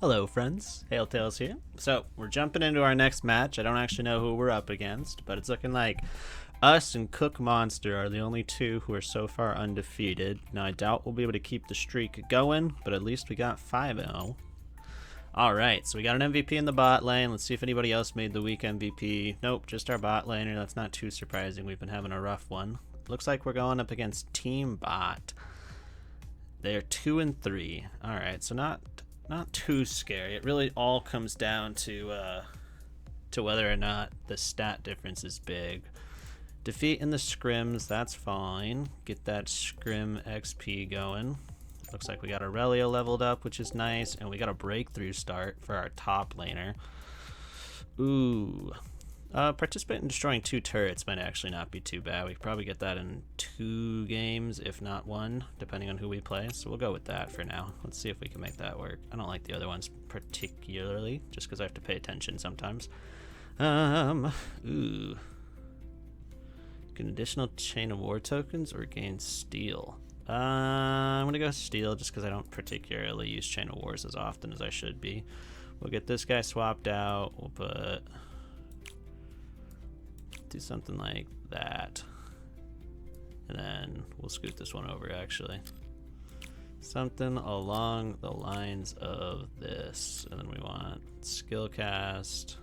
Hello friends, Hailtails here. So we're jumping into our next match. I don't actually know who we're up against, but it's looking like us and Cook Monster are the only two who are so far undefeated. Now I doubt we'll be able to keep the streak going, but at least we got 5-0. Alright, so we got an MVP in the bot lane. Let's see if anybody else made the week MVP. Nope, just our bot laner. That's not too surprising. We've been having a rough one. Looks like we're going up against Team Bot. They're 2-3. Alright, so not too scary. It really all comes down to whether or not the stat difference is big. Defeat in the scrims, that's fine. Get that scrim XP going. Looks like we got Aurelio leveled up, which is nice, and we got a breakthrough start for our top laner. Ooh. Participate in destroying 2 turrets might actually not be too bad. We could probably get that in 2 games, if not 1, depending on who we play. So we'll go with that for now. Let's see if we can make that work. I don't like the other ones particularly, just because I have to pay attention sometimes. Ooh. Get an additional chain of war tokens or gain steel. I'm gonna go steel just because I don't particularly use chain of wars as often as I should be. We'll get this guy swapped out. We'll do something like that, and then we'll scoot this one over actually. Something along the lines of this, and then we want skill cast,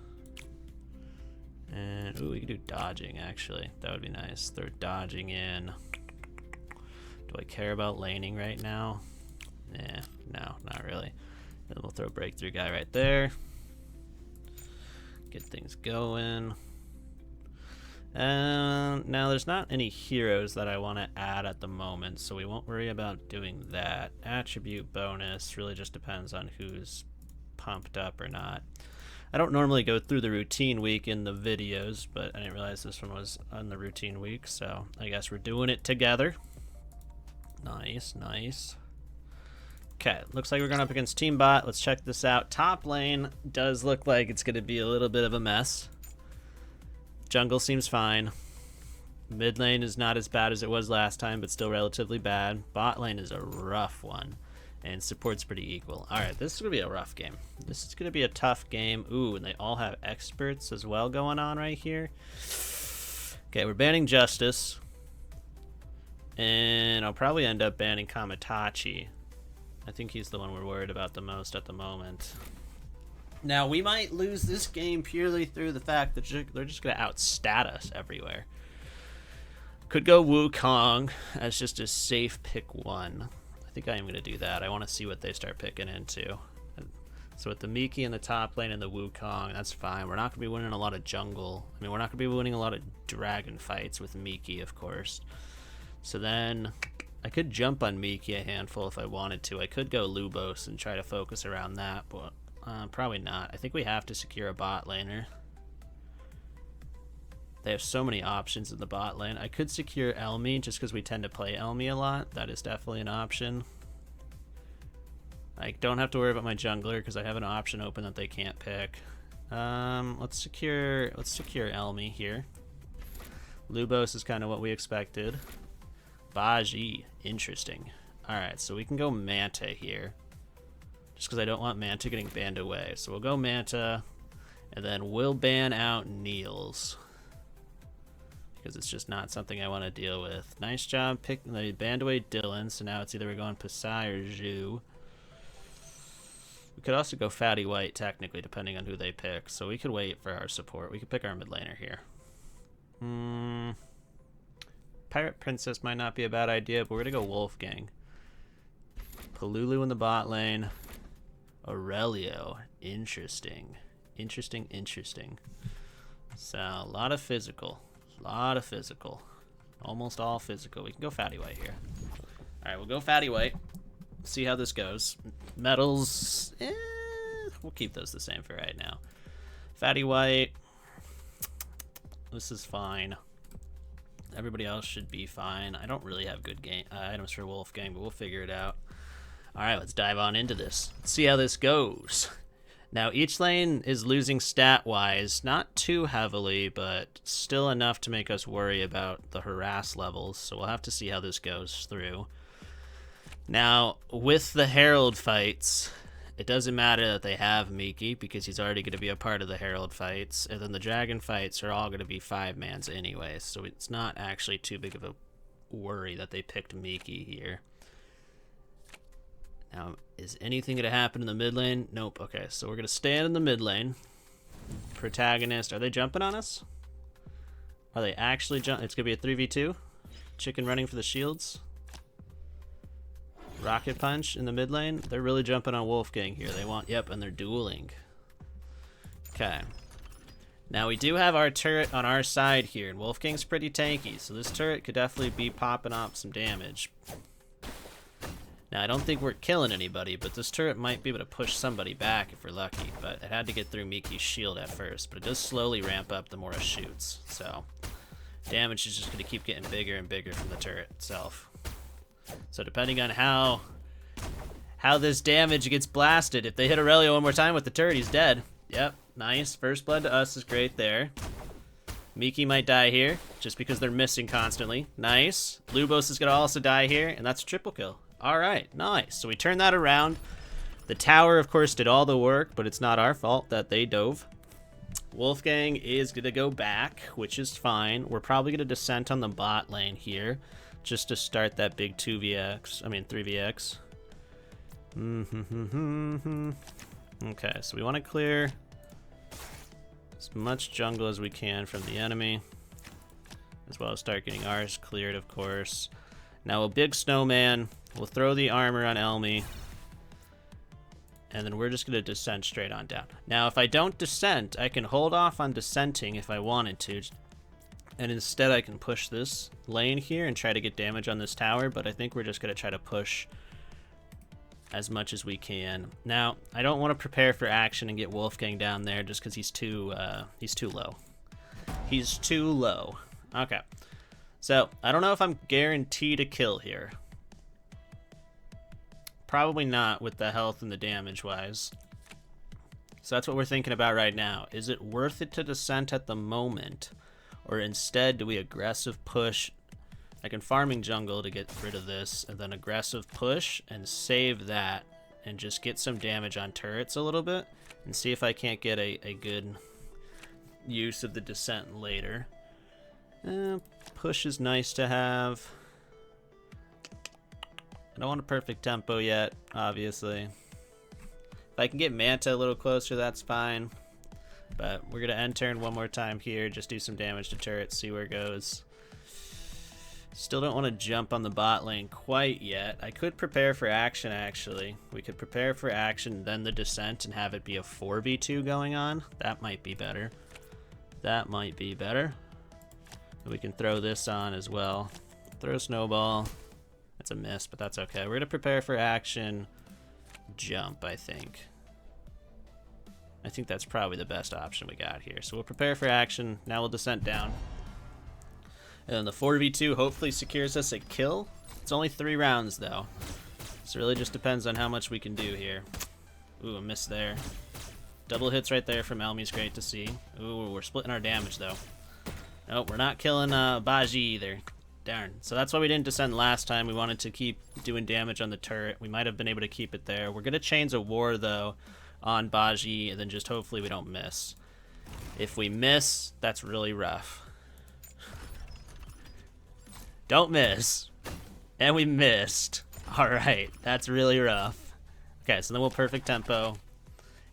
and ooh, we can do dodging actually. That would be nice. Throw dodging in. Do I care about laning right now? Nah, no, not really. Then we'll throw breakthrough guy right there. Get things going. Now there's not any heroes that I want to add at the moment, so we won't worry about doing that. Attribute bonus really just depends on who's pumped up or not. I don't normally go through the routine week in the videos, but I didn't realize this one was on the routine week, so I guess we're doing it together. Nice, nice. Okay, looks like we're going up against Team Bot. Let's check this out. Top lane does look like it's going to be a little bit of a mess. Jungle seems fine. Mid lane is not as bad as it was last time, but still relatively bad. Bot lane is a rough one, and support's pretty equal. Alright, this is going to be a rough game. This is going to be a tough game. Ooh, and they all have experts as well going on right here. Okay, we're banning Justice. And I'll probably end up banning Kamitachi. I think he's the one we're worried about the most at the moment. Now, we might lose this game purely through the fact that they're just going to outstat us everywhere. Could go Wukong as just a safe pick 1. I think I am going to do that. I want to see what they start picking into. So with the Miki in the top lane and the Wukong, that's fine. We're not going to be winning a lot of jungle. I mean, we're not going to be winning a lot of dragon fights with Miki, of course. So then I could jump on Miki a handful if I wanted to. I could go Lubos and try to focus around that, but probably not. I think we have to secure a bot laner. They have so many options in the bot lane. I could secure Elmi just because we tend to play Elmi a lot. That is definitely an option. I don't have to worry about my jungler because I have an option open that they can't pick. Let's secure Elmi here. Lubos is kind of what we expected. Baji, interesting. Alright, so we can go Manta here. Just because I don't want Manta getting banned away. So we'll go Manta, and then we'll ban out Niels. Because it's just not something I want to deal with. Nice job picking. They banned away Dylan, so now it's either we're going Pasai or Zhu. We could also go Fatty White, technically, depending on who they pick. So we could wait for our support. We could pick our mid laner here. Pirate Princess might not be a bad idea, but we're going to go Wolfgang. Palulu in the bot lane. Aurelio. Interesting. Interesting. So, a lot of physical. Almost all physical. We can go Fatty White here. Alright, we'll go Fatty White. See how this goes. Metals, we'll keep those the same for right now. Fatty White. This is fine. Everybody else should be fine. I don't really have good game items for Wolfgang, but we'll figure it out. Alright, let's dive on into this. Let's see how this goes. Now, each lane is losing stat-wise, not too heavily, but still enough to make us worry about the harass levels, so we'll have to see how this goes through. Now, with the Herald fights, it doesn't matter that they have Miki because he's already going to be a part of the Herald fights, and then the Dragon fights are all going to be 5-mans anyway, so it's not actually too big of a worry that they picked Miki here. Now, is anything going to happen in the mid lane? Nope. Okay, so we're going to stand in the mid lane. Protagonist, are they jumping on us? Are they actually jumping? It's going to be a 3v2. Chicken running for the shields. Rocket Punch in the mid lane. They're really jumping on Wolfgang here. They want, yep, and they're dueling. Okay. Now we do have our turret on our side here, and Wolfgang's pretty tanky, so this turret could definitely be popping off some damage. Now I don't think we're killing anybody, but this turret might be able to push somebody back if we're lucky, but it had to get through Miki's shield at first, but it does slowly ramp up the more it shoots, so damage is just going to keep getting bigger and bigger from the turret itself. So depending on how this damage gets blasted, if they hit Aurelio one more time with the turret, he's dead. Yep, nice. First blood to us is great there. Miki might die here, just because they're missing constantly. Nice. Lubos is going to also die here, and that's a triple kill. Alright, nice. So we turned that around. The tower, of course, did all the work, but it's not our fault that they dove. Wolfgang is going to go back, which is fine. We're probably going to descent on the bot lane here, just to start that big 3vx. Okay, so we want to clear as much jungle as we can from the enemy, as well as start getting ours cleared, of course. Now a big snowman, we'll throw the armor on Elmi, and then we're just going to descent straight on down. Now if I don't descent, I can hold off on descenting if I wanted to, and instead I can push this lane here and try to get damage on this tower, but I think we're just going to try to push as much as we can. Now, I don't want to prepare for action and get Wolfgang down there just because he's too low. He's too low. Okay. So, I don't know if I'm guaranteed a kill here. Probably not with the health and the damage-wise. So that's what we're thinking about right now. Is it worth it to descent at the moment? Or instead, do we aggressive push, like in farming jungle to get rid of this, and then aggressive push and save that and just get some damage on turrets a little bit and see if I can't get a good use of the descent later. Push is nice to have. I don't want a perfect tempo yet, obviously. If I can get Manta a little closer, that's fine. But we're going to end turn one more time here, just do some damage to turrets, see where it goes. Still don't want to jump on the bot lane quite yet. I could prepare for action, actually. We could prepare for action, then the descent, and have it be a 4v2 going on. That might be better. That might be better. We can throw this on as well. Throw snowball. That's a miss, but that's okay. We're going to prepare for action. Jump, I think. I think that's probably the best option we got here. So we'll prepare for action. Now we'll descent down. And then the 4v2 hopefully secures us a kill. It's only 3 rounds, though. So it really just depends on how much we can do here. Ooh, a miss there. Double hits right there from Elmi's great to see. Ooh, we're splitting our damage, though. Nope, we're not killing Baji either. Darn. So that's why we didn't descend last time. We wanted to keep doing damage on the turret. We might have been able to keep it there. We're going to chains a war, though, on Baji, and then just hopefully we don't miss. If we miss, that's really rough. Don't miss. And we missed. Alright, that's really rough. Okay, so then we'll perfect tempo.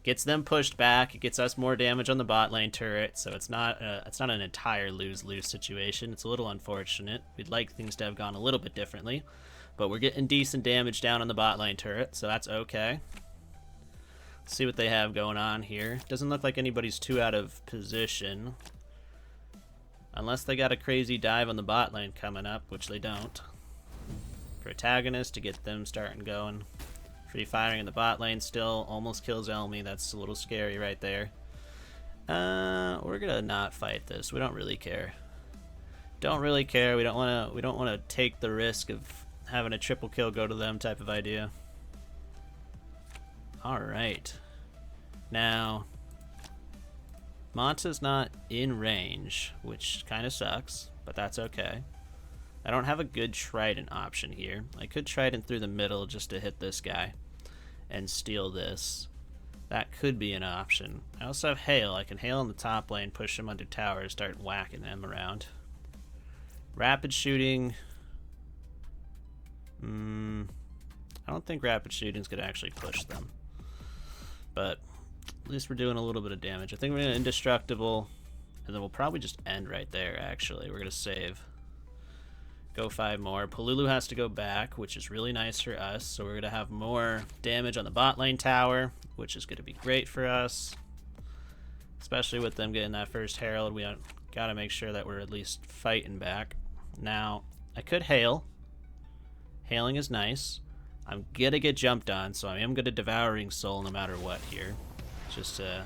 Gets them pushed back. It gets us more damage on the bot lane turret, so it's not an entire lose-lose situation. It's a little unfortunate. We'd like things to have gone a little bit differently. But we're getting decent damage down on the bot lane turret, so that's okay. Let's see what they have going on here. Doesn't look like anybody's too out of position. Unless they got a crazy dive on the bot lane coming up, which they don't. Protagonist to get them starting going. Free firing in the bot lane still almost kills Elmi. That's a little scary right there. We're gonna not fight this. We don't really care. Don't really care. We don't wanna take the risk of having a triple kill go to them type of idea. Alright. Now Manta's not in range, which kind of sucks, but that's okay. I don't have a good trident option here. I could trident through the middle just to hit this guy. and steal this. That could be an option. I also have hail. I can hail in the top lane, push him under tower, start whacking them around. Rapid shooting. I don't think rapid shooting is going to actually push them. But at least we're doing a little bit of damage. I think we're going to indestructible, and then we'll probably just end right there, actually. We're going to save. Go 5 more. Polulu has to go back, which is really nice for us. So we're going to have more damage on the bot lane tower, which is going to be great for us. Especially with them getting that first Herald, we got to make sure that we're at least fighting back. Now, I could hail. Hailing is nice. I'm going to get jumped on, so I am going to Devouring Soul no matter what here. Just to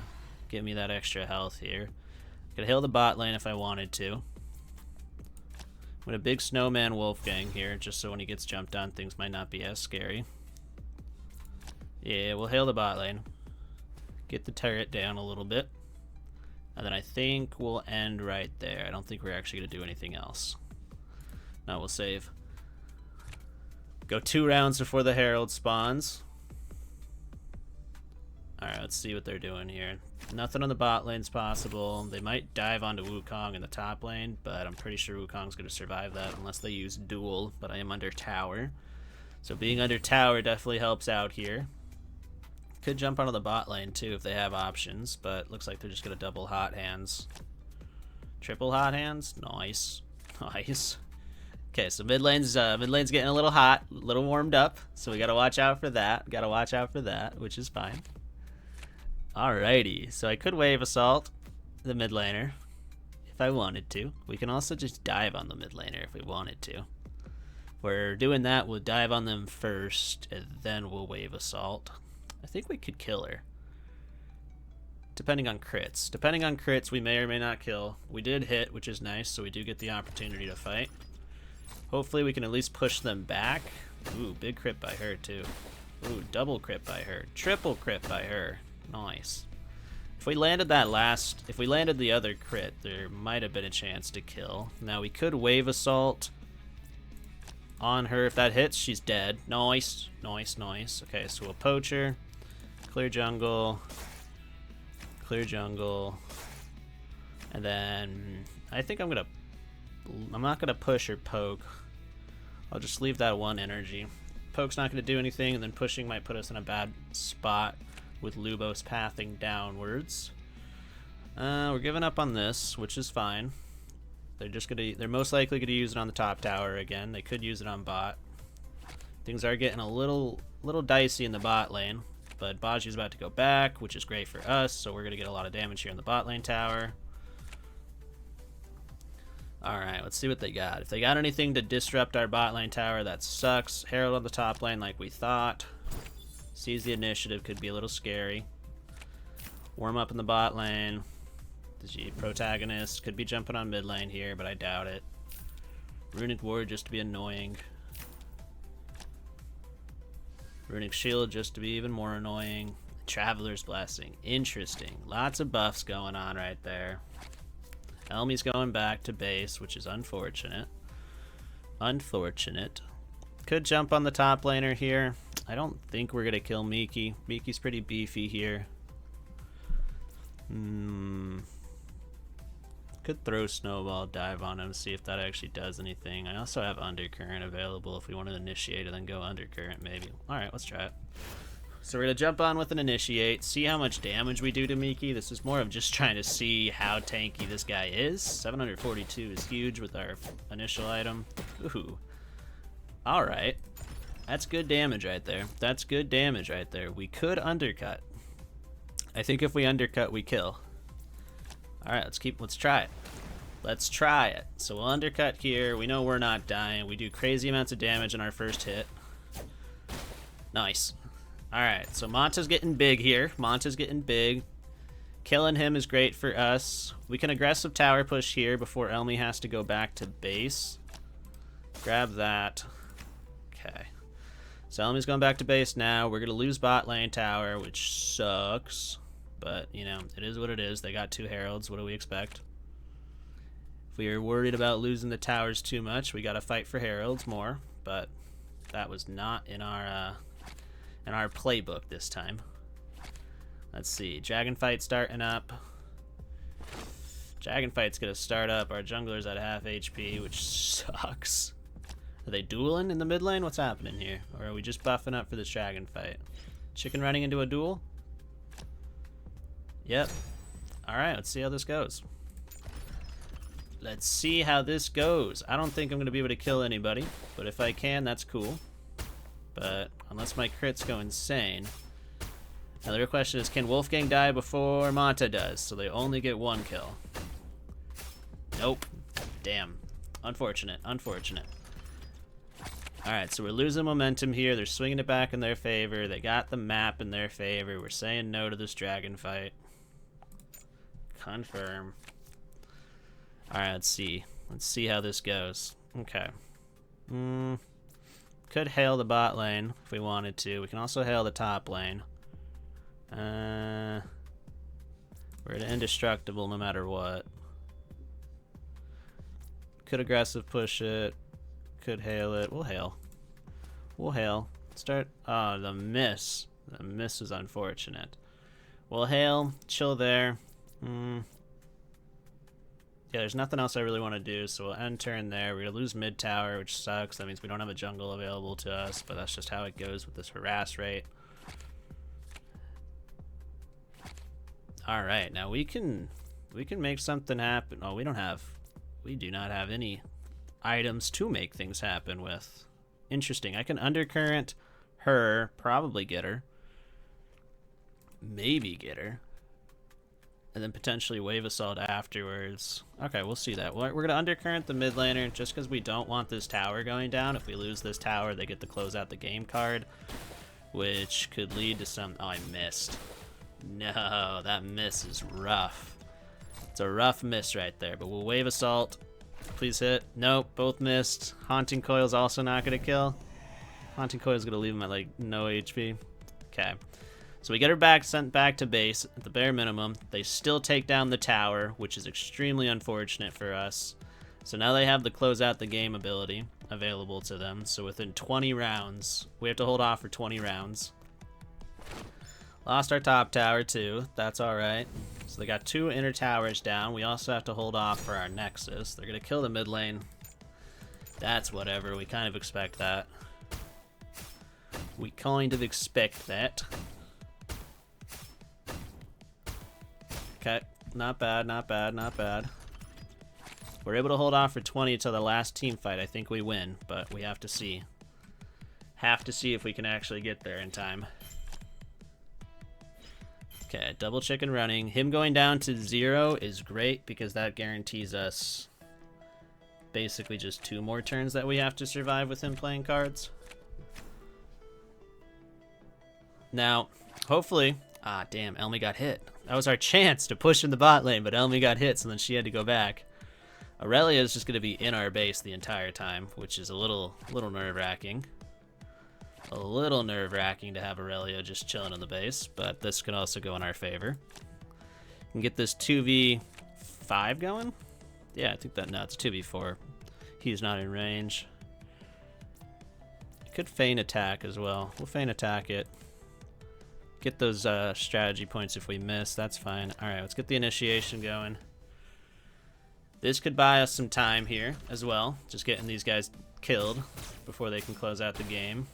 give me that extra health here. I'm going to hail the bot lane if I wanted to. I'm going to big Snowman Wolfgang here, just so when he gets jumped on, things might not be as scary. Yeah, we'll hail the bot lane. Get the turret down a little bit. And then I think we'll end right there. I don't think we're actually going to do anything else. No, we'll save. Go 2 rounds before the Herald spawns. Alright, let's see what they're doing here. Nothing on the bot lane's possible. They might dive onto Wukong in the top lane, but I'm pretty sure Wukong's going to survive that unless they use duel, but I am under tower. So being under tower definitely helps out here. Could jump onto the bot lane too if they have options, but looks like they're just going to double hot hands. Triple hot hands? Nice. Nice. Okay, so mid lane's getting a little hot, a little warmed up, so we got to watch out for that. Got to watch out for that, which is fine. Alrighty, so I could wave assault the mid laner if I wanted to. We can also just dive on the mid laner if we wanted to. If we're doing that, we'll dive on them first, and then we'll wave assault. I think we could kill her. Depending on crits. Depending on crits, we may or may not kill. We did hit, which is nice, so we do get the opportunity to fight. Hopefully we can at least push them back. Ooh, big crit by her, too. Ooh, double crit by her. Triple crit by her. Nice. If we landed if we landed the other crit, there might have been a chance to kill. Now we could wave assault on her. If that hits, she's dead. Nice, nice, nice. Okay, so we'll poach her. Clear jungle. Clear jungle. And then I think I'm not gonna push or poke. I'll just leave that 1 energy. Poke's not gonna do anything, and then pushing might put us in a bad spot with Lubos pathing downwards. We're giving up on this, which is fine. They're most likely gonna use it on the top tower again. They could use it on bot. Things are getting a little dicey in the bot lane, but Baji's about to go back, which is great for us, so we're gonna get a lot of damage here in the bot lane tower. Alright, let's see what they got. If they got anything to disrupt our bot lane tower, that sucks. Herald on the top lane like we thought. Sees the initiative, could be a little scary. Warm up in the bot lane. The protagonist could be jumping on mid lane here, but I doubt it. Runic Ward just to be annoying. Runic Shield just to be even more annoying. Traveler's Blessing. Interesting. Lots of buffs going on right there. Elmi's going back to base, which is unfortunate. Unfortunate. Could jump on the top laner here. I don't think we're going to kill Miki. Miki's pretty beefy here. Could throw Snowball, dive on him, see if that actually does anything. I also have Undercurrent available if we want to initiate and then go Undercurrent maybe. Alright, let's try it. So we're going to jump on with an Initiate, see how much damage we do to Miki. This is more of just trying to see how tanky this guy is. 742 is huge with our initial item. Ooh. Alright. That's good damage right there. That's good damage right there. We could undercut. I think if we undercut, we kill. Alright, let's try it. Let's try it. So we'll undercut here. We know we're not dying. We do crazy amounts of damage in our first hit. Nice. Alright, so Manta's getting big here. Manta's getting big. Killing him is great for us. We can aggressive tower push here before Elmi has to go back to base. Grab that. Okay. So Elmi's going back to base now. We're going to lose bot lane tower, which sucks. But, you know, it is what it is. They got 2 heralds. What do we expect? If we are worried about losing the towers too much, we got to fight for heralds more. But that was not in our in our playbook this time. Let's see. Dragon fight starting up. Dragon fight's gonna start up. Our jungler's at half HP, which sucks. Are they dueling in the mid lane? What's happening here? Or are we just buffing up for this dragon fight? Chicken running into a duel? Yep. Alright, let's see how this goes. Let's see how this goes. I don't think I'm going to be able to kill anybody, but if I can, that's cool. But unless my crits go insane. Now the real question is, can Wolfgang die before Manta does? So they only get 1 kill. Nope. Damn. Unfortunate. Unfortunate. Alright, so we're losing momentum here. They're swinging it back in their favor. They got the map in their favor. We're saying no to this dragon fight. Confirm. Alright, let's see. Let's see how this goes. Okay. Could hail the bot lane if we wanted to. We can also hail the top lane. We're indestructible no matter what. Could aggressive push it. Could hail it. We'll hail. We'll hail. Start. Oh, the miss. The miss is unfortunate. We'll hail. Chill there. Yeah, there's nothing else I really want to do, so we'll end turn there. We're going to lose mid tower, which sucks. That means we don't have a jungle available to us, but that's just how it goes with this harass rate. Alright, now we can make something happen. Oh, we do not have any items to make things happen with. Interesting. I can undercurrent her, probably get her. Maybe get her. And then potentially wave assault afterwards. Okay, we'll see that. We're going to undercurrent the mid laner just because we don't want this tower going down. If we lose this tower, they get to close out the game card, which could lead to some... Oh, I missed. No, that miss is rough. It's a rough miss right there, but we'll wave assault. Please hit. Nope, both missed. Haunting Coil's also not going to kill. Haunting Coil's going to leave him at, like, no HP. Okay. So we get her sent back to base at the bare minimum. They still take down the tower, which is extremely unfortunate for us. So now they have the close out the game ability available to them. So within 20 rounds, we have to hold off for 20 rounds. Lost our top tower too. That's alright. So they got 2 inner towers down. We also have to hold off for our Nexus. They're going to kill the mid lane. That's whatever. We kind of expect that. We kind of expect that. Okay, not bad, not bad, not bad. We're able to hold off for 20 until the last team fight. I think we win, but we have to see. Have to see if we can actually get there in time. Okay, double chicken running. Him going down to 0 is great because that guarantees us basically just 2 more turns that we have to survive with him playing cards. Now, hopefully... Ah, damn, Elmi got hit. That was our chance to push in the bot lane, but Elmi got hit, so then she had to go back. Aurelia is just going to be in our base the entire time, which is a little nerve-wracking. A little nerve-wracking to have Aurelia just chilling on the base, but this can also go in our favor. We can get this 2v5 going? Yeah, I think that, no, it's 2v4. He's not in range. Could feign attack as well. We'll feign attack it. Get those strategy points if we miss. That's fine. Alright, let's get the initiation going. This could buy us some time here as well. Just getting these guys killed before they can close out the game.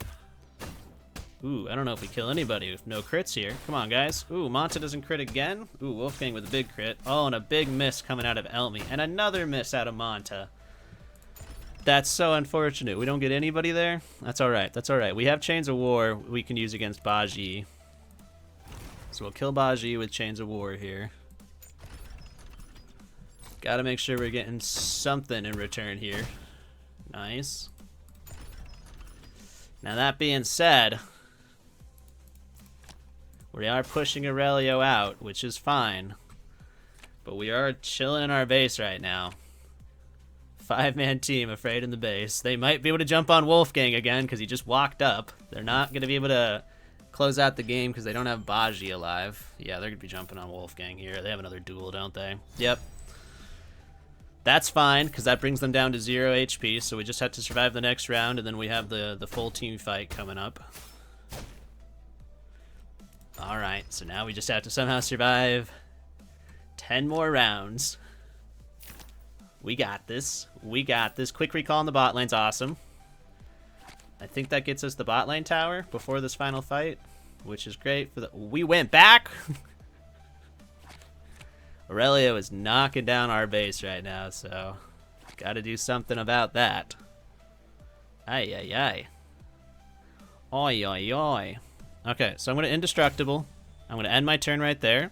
Ooh, I don't know if we kill anybody with no crits here. Come on, guys. Ooh, Manta doesn't crit again. Ooh, Wolfgang with a big crit. Oh, and a big miss coming out of Elmi. And another miss out of Manta. That's so unfortunate. We don't get anybody there. That's alright. That's alright. We have Chains of War we can use against Baji. So we'll kill Baji with Chains of War here. Gotta make sure we're getting something in return here. Nice. Now that being said, we are pushing Aurelio out, which is fine. But we are chilling in our base right now. 5-man team afraid in the base. They might be able to jump on Wolfgang again because he just walked up. They're not going to be able to close out the game because they don't have Baji alive. Yeah, they're going to be jumping on Wolfgang here. They have another duel, don't they? Yep. That's fine because that brings them down to 0 HP, so we just have to survive the next round, and then we have the full team fight coming up. Alright, so now we just have to somehow survive 10 more rounds. We got this. We got this. Quick recall in the bot lane's awesome. I think that gets us the bot lane tower before this final fight, which is great for the... We went back! Aurelia is knocking down our base right now, so gotta do something about that. Ay, ay, ay. Oi, oi, oi. Okay, so I'm going to Indestructible. I'm going to end my turn right there.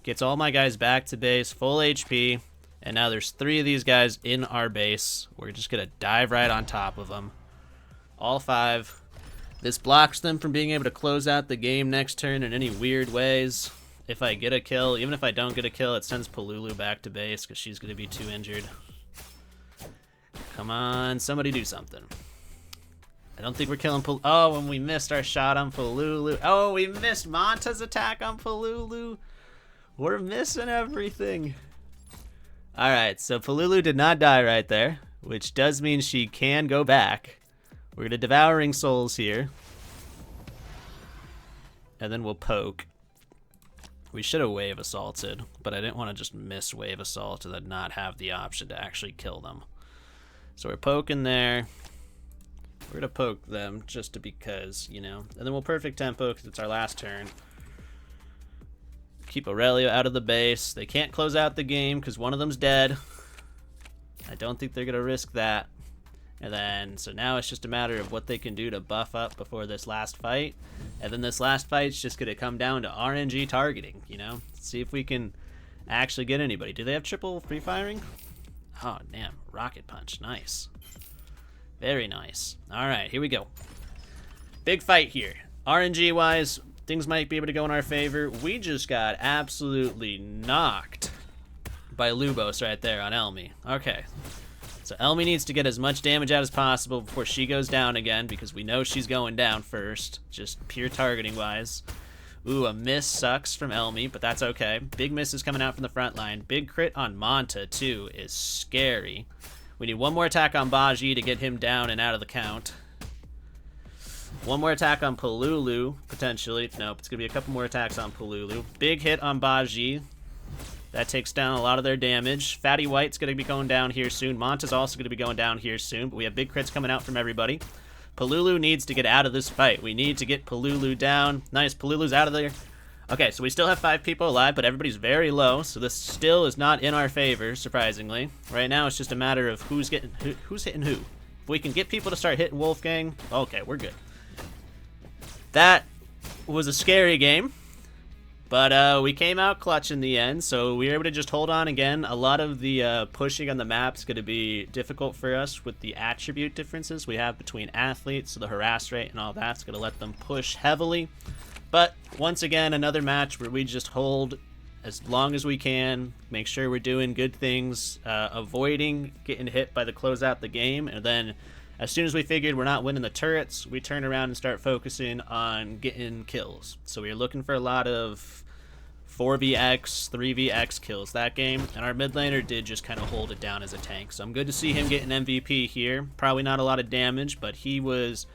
Gets all my guys back to base, full HP. And now there's 3 of these guys in our base. We're just going to dive right on top of them. All 5. This blocks them from being able to close out the game next turn in any weird ways. If I get a kill, even if I don't get a kill, it sends Polulu back to base because she's going to be too injured. Come on, somebody do something. I don't think we're killing Polulu. Oh, and we missed our shot on Polulu. Oh, we missed Manta's attack on Polulu. We're missing everything. Alright, so Polulu did not die right there, which does mean she can go back. We're going to Devouring Souls here. And then we'll poke. We should have Wave Assaulted, but I didn't want to just miss Wave Assault and then not have the option to actually kill them. So we're poking there. We're going to poke them just because, you know. And then we'll Perfect Tempo because it's our last turn. Keep Aurelia out of the base. They can't close out the game because one of them's dead. I don't think they're going to risk that. And then, so now it's just a matter of what they can do to buff up before this last fight. And then this last fight's just going to come down to RNG targeting, you know? See if we can actually get anybody. Do they have triple free firing? Oh, damn. Rocket Punch. Nice. Very nice. All right, here we go. Big fight here. RNG-wise, things might be able to go in our favor. We just got absolutely knocked by Lubos right there on Elmi. Okay. So Elmi needs to get as much damage out as possible before she goes down again, because we know she's going down first, just pure targeting wise. Ooh, a miss sucks from Elmi, but that's okay. Big miss is coming out from the front line. Big crit on Manta, too, is scary. We need one more attack on Baji to get him down and out of the count. One more attack on Polulu, potentially. Nope, it's going to be a couple more attacks on Polulu. Big hit on Baji. That takes down a lot of their damage. Fatty White's going to be going down here soon. Manta's also going to be going down here soon, but we have big crits coming out from everybody. Polulu needs to get out of this fight. We need to get Polulu down. Nice, Polulu's out of there. Okay, so we still have 5 people alive, but everybody's very low, so this still is not in our favor, surprisingly. Right now, it's just a matter of who's hitting who. If we can get people to start hitting Wolfgang, okay, we're good. That was a scary game. But we came out clutch in the end, so we were able to just hold on again. A lot of the pushing on the map is going to be difficult for us with the attribute differences we have between athletes, so the harass rate and all that's going to let them push heavily. But once again, another match where we just hold as long as we can, make sure we're doing good things, avoiding getting hit by the closeout the game, and then as soon as we figured we're not winning the turrets, we turn around and start focusing on getting kills. So we were looking for a lot of 4vx, 3vx kills that game, and our mid laner did just kind of hold it down as a tank. So I'm good to see him getting MVP here. Probably not a lot of damage, but he was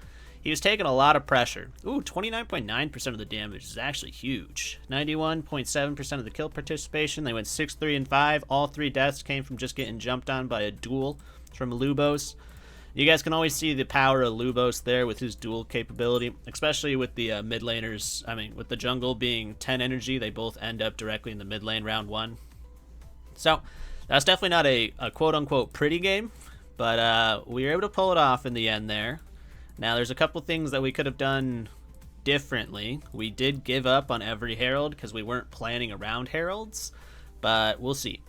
taking a lot of pressure. Ooh, 29.9% of the damage is actually huge. 91.7% of the kill participation. They went 6, 3, and 5. All 3 deaths came from just getting jumped on by a duel from Lubos. You guys can always see the power of Lubos there with his dual capability, especially with the mid laners. I mean, with the jungle being 10 energy, they both end up directly in the mid lane round 1. So, that's definitely not a quote-unquote pretty game, but we were able to pull it off in the end there. Now, there's a couple things that we could have done differently. We did give up on every Herald because we weren't planning around Heralds, but we'll see.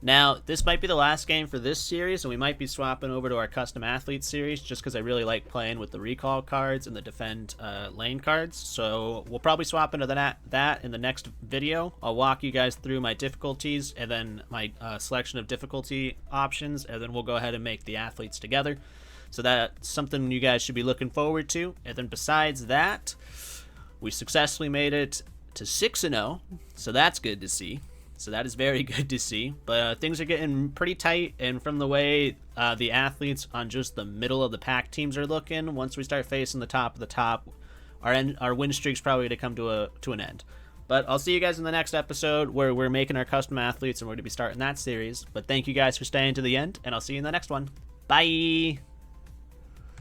Now, this might be the last game for this series, and we might be swapping over to our Custom Athlete series just because I really like playing with the Recall cards and the Defend lane cards. So we'll probably swap into that in the next video. I'll walk you guys through my difficulties and then my selection of difficulty options, and then we'll go ahead and make the athletes together. So that's something you guys should be looking forward to. And then besides that, we successfully made it to 6-0, so that's good to see. So that is very good to see. But things are getting pretty tight, and from the way the athletes on just the middle of the pack teams are looking, once we start facing the top of the top, our win streak's probably to come to an end. But I'll see you guys in the next episode where we're making our custom athletes and we're going to be starting that series. But thank you guys for staying to the end, and I'll see you in the next one. Bye!